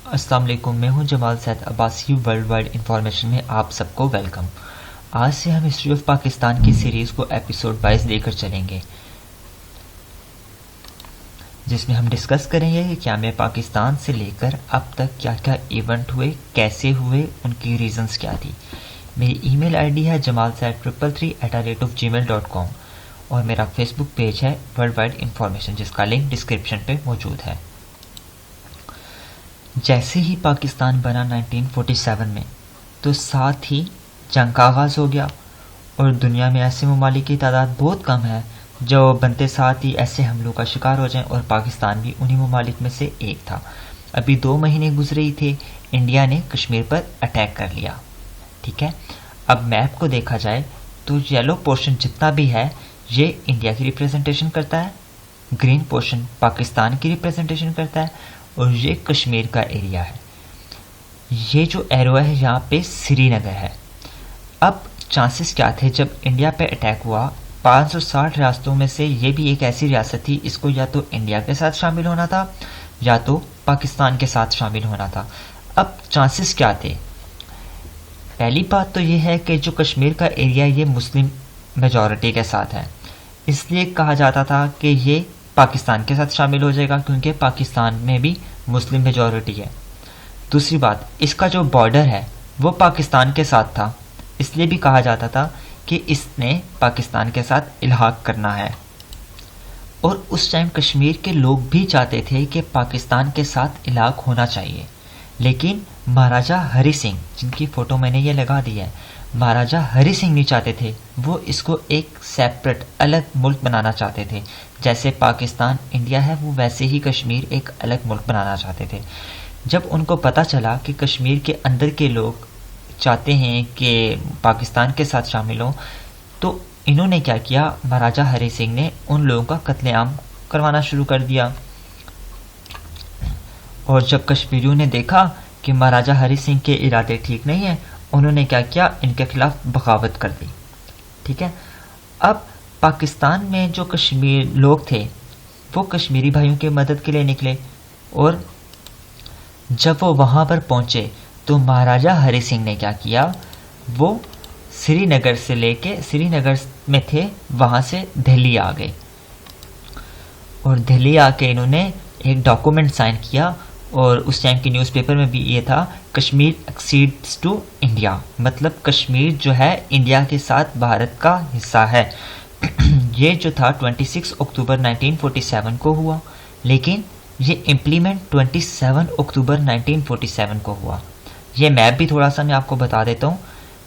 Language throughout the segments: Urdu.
السلام علیکم، میں ہوں جمال سید عباسی، ورلڈ وائڈ انفارمیشن میں آپ سب کو ویلکم۔ آج سے ہم ہسٹری آف پاکستان کی سیریز کو ایپیسوڈ وائز لے کر چلیں گے، جس میں ہم ڈسکس کریں گے کہ کیا میں پاکستان سے لے کر اب تک کیا کیا ایونٹ ہوئے، کیسے ہوئے، ان کی ریزنز کیا تھی۔ میری ای میل آئی ڈی ہے jamalsaid333@gmail.com اور میرا فیس بک پیج ہے ورلڈ وائڈ انفارمیشن، جس کا لنک ڈسکرپشن پہ موجود ہے۔ جیسے ہی پاکستان بنا 1947 میں، تو ساتھ ہی جنگ کا آغاز ہو گیا، اور دنیا میں ایسے ممالک کی تعداد بہت کم ہے جو بنتے ساتھ ہی ایسے حملوں کا شکار ہو جائیں، اور پاکستان بھی انہی ممالک میں سے ایک تھا۔ ابھی 2 مہینے گزرے ہی تھے، انڈیا نے کشمیر پر اٹیک کر لیا، ٹھیک ہے۔ اب میپ کو دیکھا جائے تو یلو پورشن جتنا بھی ہے یہ انڈیا کی ریپریزنٹیشن کرتا ہے، گرین پورشن پاکستان کی ریپریزنٹیشن کرتا ہے، اور یہ کشمیر کا ایریا ہے۔ یہ جو ایرو ہے یہاں پہ سری نگر ہے۔ اب چانسز کیا تھے جب انڈیا پہ اٹیک ہوا؟ 560 ریاستوں میں سے یہ بھی ایک ایسی ریاست تھی، اس کو یا تو انڈیا کے ساتھ شامل ہونا تھا یا تو پاکستان کے ساتھ شامل ہونا تھا۔ اب چانسز کیا تھے؟ پہلی بات تو یہ ہے کہ جو کشمیر کا ایریا یہ مسلم میجورٹی کے ساتھ ہے، اس لیے کہا جاتا تھا کہ یہ پاکستان کے ساتھ شامل ہو جائے گا، کیونکہ پاکستان میں بھی مسلم میجورٹی ہے۔ دوسری بات، اس کا جو بارڈر ہے وہ پاکستان کے ساتھ تھا، اس لیے بھی کہا جاتا تھا کہ اس نے پاکستان کے ساتھ الحاق کرنا ہے۔ اور اس ٹائم کشمیر کے لوگ بھی چاہتے تھے کہ پاکستان کے ساتھ الحاق ہونا چاہیے، لیکن مہاراجہ ہری سنگھ، جن کی فوٹو میں نے یہ لگا دی ہے، مہاراجہ ہری سنگھ نہیں چاہتے تھے، وہ اس کو ایک سیپریٹ الگ ملک بنانا چاہتے تھے۔ جیسے پاکستان انڈیا ہے، وہ ویسے ہی کشمیر ایک الگ ملک بنانا چاہتے تھے۔ جب ان کو پتہ چلا کہ کشمیر کے اندر کے لوگ چاہتے ہیں کہ پاکستان کے ساتھ شامل ہوں، تو انہوں نے کیا کیا، مہاراجہ ہری سنگھ نے ان لوگوں کا قتل عام کروانا شروع کر دیا۔ اور جب کشمیریوں نے دیکھا کہ مہاراجہ ہری سنگھ کے ارادے ٹھیک نہیں ہیں، انہوں نے کیا کیا، ان کے خلاف بغاوت کر دی، ٹھیک ہے۔ اب پاکستان میں جو کشمیر لوگ تھے وہ کشمیری بھائیوں کی مدد کے لیے نکلے، اور جب وہ وہاں پر پہنچے تو مہاراجہ ہری سنگھ نے کیا کیا، وہ سری نگر سے لے کے، سری نگر میں تھے، وہاں سے دہلی آ گئے، اور دہلی آ کے انہوں نے ایک ڈاکومنٹ سائن کیا، اور اس ٹائم کی نیوز پیپر میں بھی یہ تھا، کشمیر ایکسیڈز ٹو انڈیا، مطلب کشمیر جو ہے انڈیا کے ساتھ بھارت کا حصہ ہے۔ یہ جو تھا 26 اکتوبر 1947 کو ہوا، لیکن یہ امپلیمنٹ 27 اکتوبر 1947 کو ہوا۔ یہ میپ بھی تھوڑا سا میں آپ کو بتا دیتا ہوں۔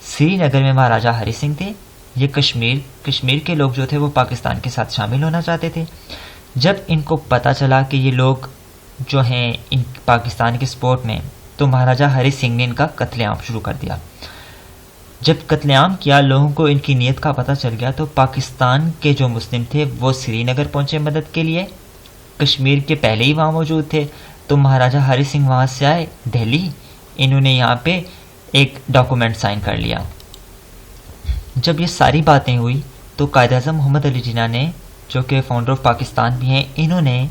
سری نگر میں مہاراجہ ہری سنگھ تھے، یہ کشمیر کے لوگ جو تھے وہ پاکستان کے ساتھ شامل ہونا چاہتے تھے۔ جب ان کو پتہ چلا کہ یہ لوگ جو ہیں ان پاکستان کے سپورٹ میں، تو مہاراجہ ہری سنگھ نے ان کا قتل عام شروع کر دیا۔ جب قتل عام کیا، لوگوں کو ان کی نیت کا پتہ چل گیا، تو پاکستان کے جو مسلم تھے وہ سری نگر پہنچے مدد کے لیے، کشمیر کے پہلے ہی وہاں موجود تھے، تو مہاراجہ ہری سنگھ وہاں سے آئے دہلی، انہوں نے یہاں پہ ایک ڈاکومنٹ سائن کر لیا۔ جب یہ ساری باتیں ہوئی تو قائد اعظم محمد علی جناح نے، جو کہ فاؤنڈر آف پاکستان بھی ہیں، انہوں نے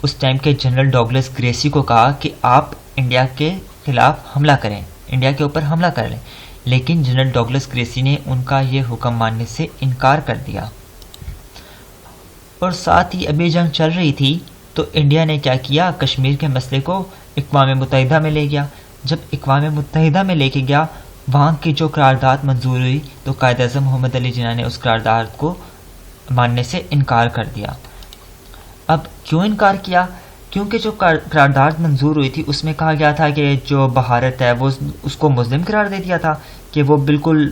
اس ٹائم کے جنرل ڈاگلس گریسی کو کہا کہ آپ انڈیا کے خلاف حملہ کریں، انڈیا کے اوپر حملہ کر لیں، لیکن جنرل ڈاگلس گریسی نے ان کا یہ حکم ماننے سے انکار کر دیا۔ اور ساتھ ہی ابھی جنگ چل رہی تھی تو انڈیا نے کیا کیا، کشمیر کے مسئلے کو اقوام متحدہ میں لے گیا۔ جب اقوام متحدہ میں لے کے گیا، وہاں کی جو قرارداد منظور ہوئی، تو قائد اعظم محمد علی جناح نے اس قرارداد کو ماننے سے انکار کر دیا۔ اب کیوں انکار کیا؟ کیونکہ جو قرارداد منظور ہوئی تھی اس میں کہا گیا تھا کہ جو بھارت ہے وہ اس کو مظلم قرار دے دیا تھا، کہ وہ بالکل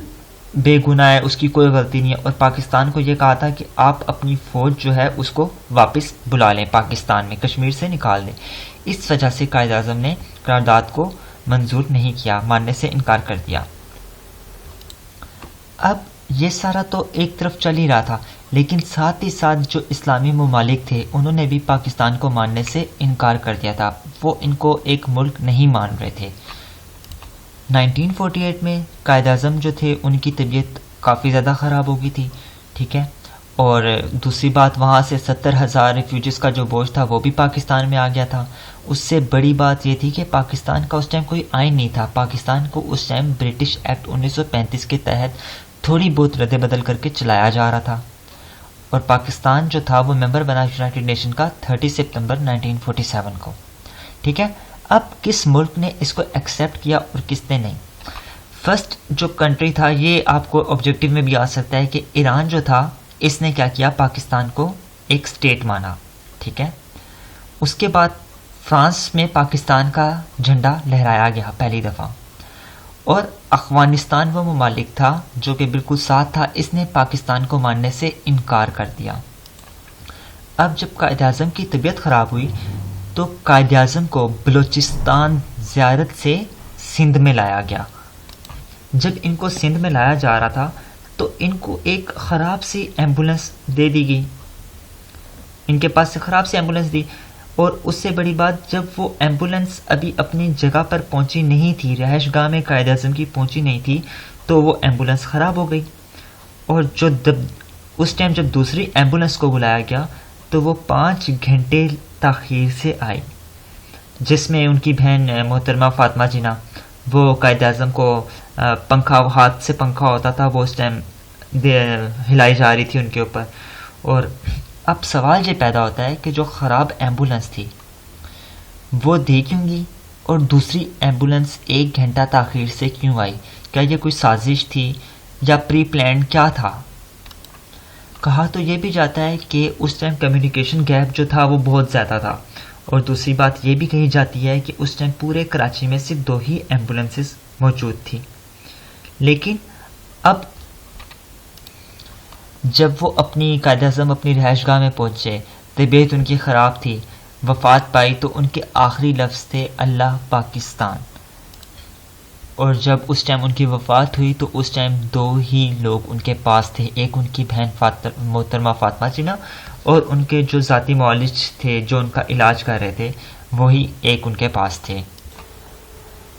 بے گناہ ہے، اس کی کوئی غلطی نہیں ہے، اور پاکستان کو یہ کہا تھا کہ آپ اپنی فوج جو ہے اس کو واپس بلا لیں، پاکستان میں کشمیر سے نکال دیں۔ اس وجہ سے قائد اعظم نے قرارداد کو منظور نہیں کیا، ماننے سے انکار کر دیا۔ اب یہ سارا تو ایک طرف چل ہی رہا تھا، لیکن ساتھ ہی ساتھ جو اسلامی ممالک تھے انہوں نے بھی پاکستان کو ماننے سے انکار کر دیا تھا، وہ ان کو ایک ملک نہیں مان رہے تھے۔ 1948 میں قائد اعظم جو تھے ان کی طبیعت کافی زیادہ خراب ہو گئی تھی، ٹھیک ہے، اور دوسری بات وہاں سے 70,000 ریفیوجیز کا جو بوجھ تھا وہ بھی پاکستان میں آ گیا تھا. اس سے بڑی بات یہ تھی کہ پاکستان کا اس ٹائم کوئی آئین نہیں تھا. پاکستان کو اس ٹائم برٹش ایکٹ 1935 کے تحت تھوڑی بہت رد بدل کر کے چلایا جا رہا تھا. اور پاکستان جو تھا وہ ممبر بنا یونائٹڈ نیشن کا 30 ستمبر 1947 کو. ٹھیک ہے. اب کس ملک نے اس کو ایکسیپٹ کیا اور کس نے نہیں؟ فرسٹ جو کنٹری تھا، یہ آپ کو آبجیکٹیو میں بھی آ سکتا ہے کہ ایران جو تھا اس نے کیا کیا، پاکستان کو ایک سٹیٹ مانا. ٹھیک ہے. اس کے بعد فرانس میں پاکستان کا جھنڈا لہرایا گیا پہلی دفعہ. اور افغانستان وہ ممالک تھا جو کہ بالکل ساتھ تھا، اس نے پاکستان کو ماننے سے انکار کر دیا. اب جب قائد اعظم کی طبیعت خراب ہوئی تو قائد اعظم کو بلوچستان زیارت سے سندھ میں لایا گیا. جب ان کو سندھ میں لایا جا رہا تھا تو ان کو ایک خراب سی ایمبولنس دے دی گئی، ان کے پاس سے خراب سی ایمبولنس دی. اور اس سے بڑی بات، جب وہ ایمبولنس ابھی اپنی جگہ پر پہنچی نہیں تھی، رہائش گاہ میں قائد اعظم کی پہنچی نہیں تھی، تو وہ ایمبولنس خراب ہو گئی. اور اس ٹائم جب دوسری ایمبولنس کو بلایا گیا تو وہ 5 گھنٹے تاخیر سے آئی، جس میں ان کی بہن محترمہ فاطمہ جناح، وہ قائد اعظم کو پنکھا، ہاتھ سے پنکھا ہوتا تھا، وہ اس ٹائم ہلائی جا رہی تھی ان کے اوپر. اور اب سوال یہ پیدا ہوتا ہے کہ جو خراب ایمبولنس تھی وہ دے کیوں گی، اور دوسری ایمبولنس 1 گھنٹہ تاخیر سے کیوں آئی؟ کیا یہ کوئی سازش تھی یا پری پلان کیا تھا؟ کہا تو یہ بھی جاتا ہے کہ اس ٹائم کمیونیکیشن گیپ جو تھا وہ بہت زیادہ تھا. اور دوسری بات یہ بھی کہی جاتی ہے کہ اس ٹائم پورے کراچی میں صرف 2 ہی ایمبولنسز موجود تھی. لیکن اب جب وہ اپنی قائد اعظم اپنی رہائش گاہ میں پہنچے، طبیعت ان کی خراب تھی، وفات پائی، تو ان کے آخری لفظ تھے اللہ پاکستان. اور جب اس ٹائم ان کی وفات ہوئی تو اس ٹائم 2 ہی لوگ ان کے پاس تھے، ایک ان کی بہن محترمہ فاطمہ جناح، اور ان کے جو ذاتی معالج تھے جو ان کا علاج کر رہے تھے وہی ایک ان کے پاس تھے.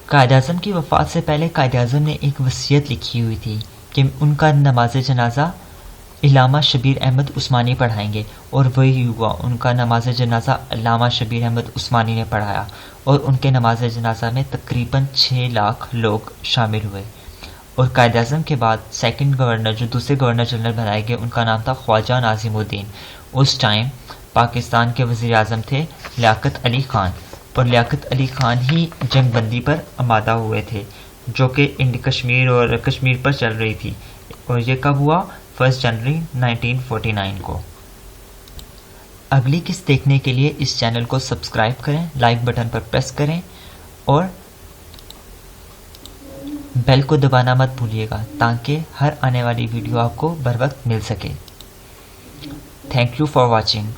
قائد اعظم کی وفات سے پہلے قائد اعظم نے ایک وصیت لکھی ہوئی تھی کہ ان کا نماز جنازہ علامہ شبیر احمد عثمانی پڑھائیں گے، اور وہی ہوا. ان کا نماز جنازہ علامہ شبیر احمد عثمانی نے پڑھایا، اور ان کے نماز جنازہ میں تقریباً 6 لاکھ لوگ شامل ہوئے. اور قائد اعظم کے بعد سیکنڈ گورنر، جو دوسرے گورنر جنرل بنائے گئے، ان کا نام تھا خواجہ ناظم الدین. اس ٹائم پاکستان کے وزیر اعظم تھے لیاقت علی خان، اور لیاقت علی خان ہی جنگ بندی پر آمادہ ہوئے تھے جو کہ کشمیر اور کشمیر پر چل رہی تھی. اور یہ کب ہوا؟ 1 جنوری 1949 کو. اگلی قسط دیکھنے کے لیے اس چینل کو سبسکرائب کریں، لائک بٹن پر پریس کریں، اور بیل کو دبانا مت بھولیے گا تاکہ ہر آنے والی ویڈیو آپ کو بر وقت مل سکے. Thank you for watching.